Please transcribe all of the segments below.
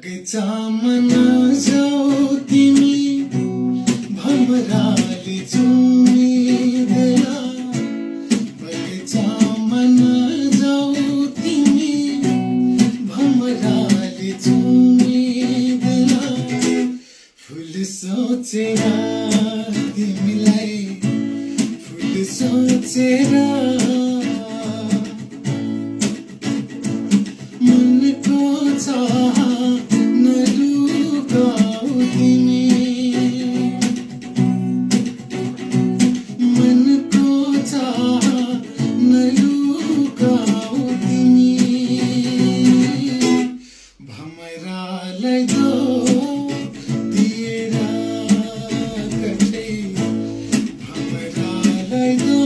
बगैँचामा नजाऊ तिमी भमराले चुमिदेला बगैँचामा नजाऊ तिमी भमराले चुमिदेला फुल सोचेर तिमीलाई फुल सोचेर मनको चाह नलुकाऊ तिमी मनको चाह नलुकाऊ तिमी भमरालाई दो दिएर कतै भमरालाई दो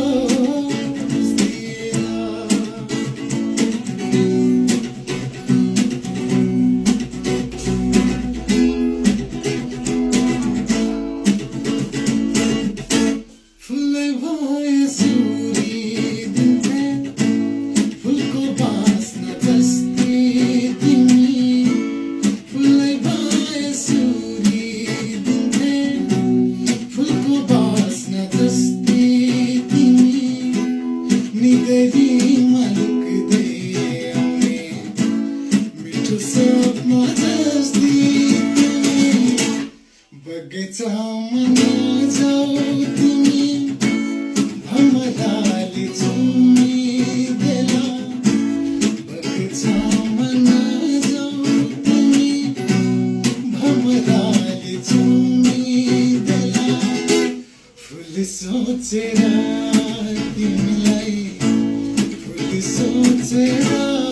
बगैँचामा नजाऊ तिमी भमराले चुमिदेला बगैँचामा नजाऊ तिमी भमराले चुमिदेला फुल सोचेर तिमीलाई फुल सोचेर